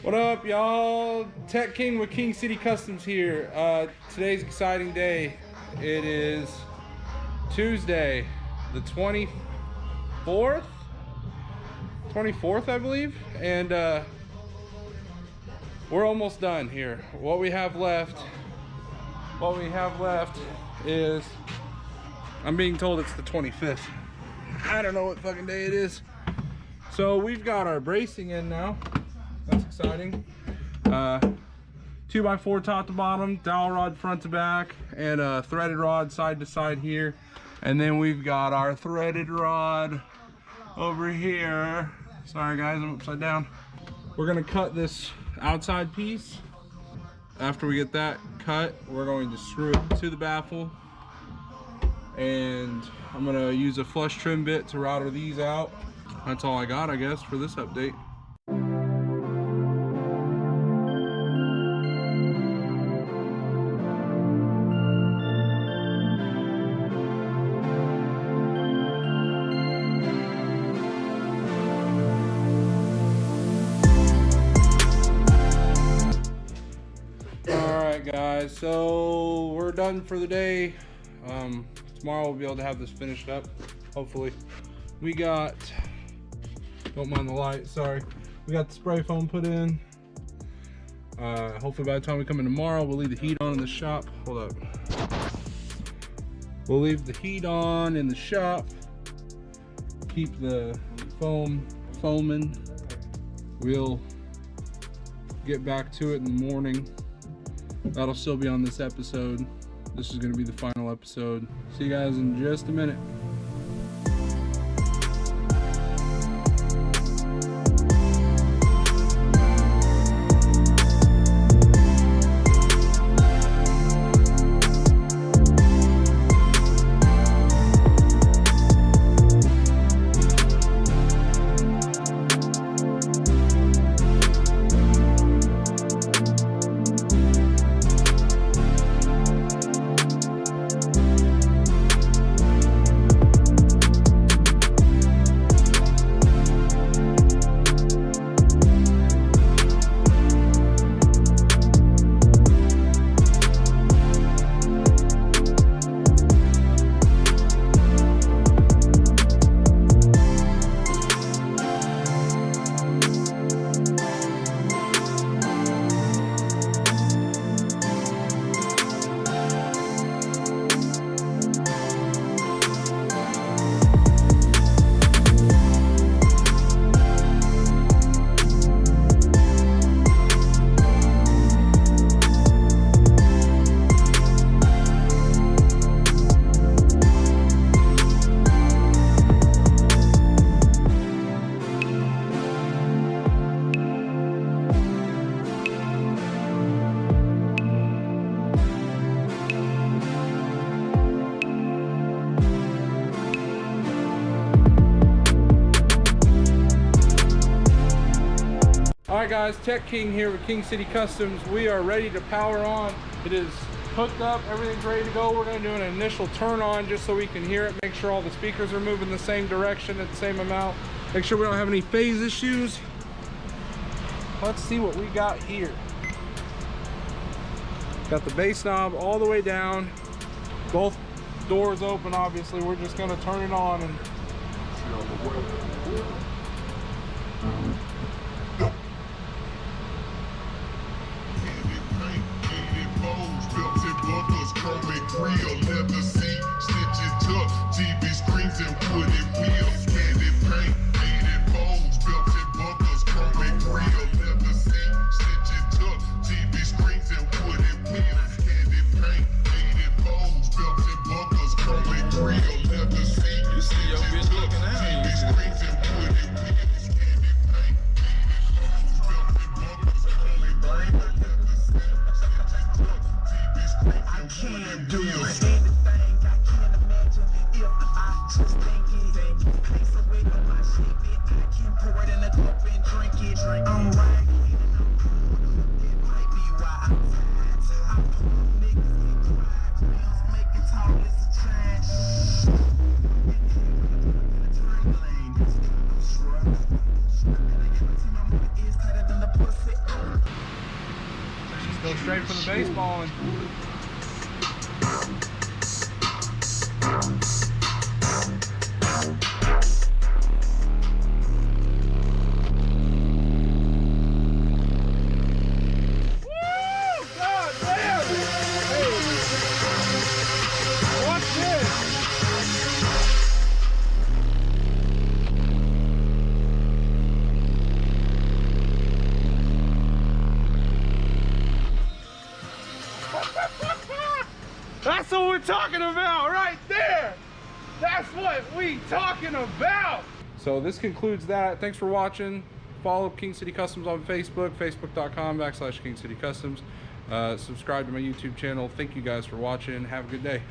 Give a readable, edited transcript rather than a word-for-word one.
What up, y'all? Tech King with King City Customs here. Today's an exciting day. It is Tuesday, the 24th, I believe, and we're almost done here. What we have left is, I'm being told it's the 25th. I don't know what fucking day it is. So we've got our bracing in now. That's exciting. 2x4 top to bottom, dowel rod front to back, and a threaded rod side to side here. And then we've got our threaded rod over here. Sorry guys, I'm upside down. We're gonna cut this outside piece. After we get that cut, we're going to screw it to the baffle. And I'm gonna use a flush trim bit to router these out. That's all I got, I guess, for this update. Alright guys, so we're done for the day. Tomorrow we'll be able to have this finished up, hopefully. We got, don't mind the light, sorry. We got the spray foam put in. Hopefully by the time we come in tomorrow, we'll leave the heat on in the shop. Hold up. We'll leave the heat on in the shop. Keep the foam foaming. We'll get back to it in the morning. That'll still be on this episode. This is going to be the final episode. See you guys in just a minute. Alright guys, Tech King here with King City Customs. We are ready to power on. It is hooked up, everything's ready to go. We're going to do an initial turn on just so we can hear it, make sure all the speakers are moving the same direction at the same amount, make sure we don't have any phase issues. Let's see what we got here. Got the bass knob all the way down, both doors open. Obviously we're just going to turn it on and real leather seat, stitches tuck, TV screens and wooded wheels, candy paint, painted bowls, belted buckles, chrome grill, leather seat, stitches tuck, TV screens and wooded wheels, candy paint, painted bowls, belted buckles, chrome grill, leather seat, stitches tuck, TV screens and wooded wheels, candy paint, painted bowls, belted buckles, chrome grill, leather seat, stitches tuck, TV screens and wooded wheels. wait for the baseball and that's what we're talking about right there. That's what we talking about. So this concludes that. Thanks for watching. Follow King City Customs on Facebook, facebook.com/King City Customs. Subscribe to my YouTube channel. Thank you guys for watching. Have a good day.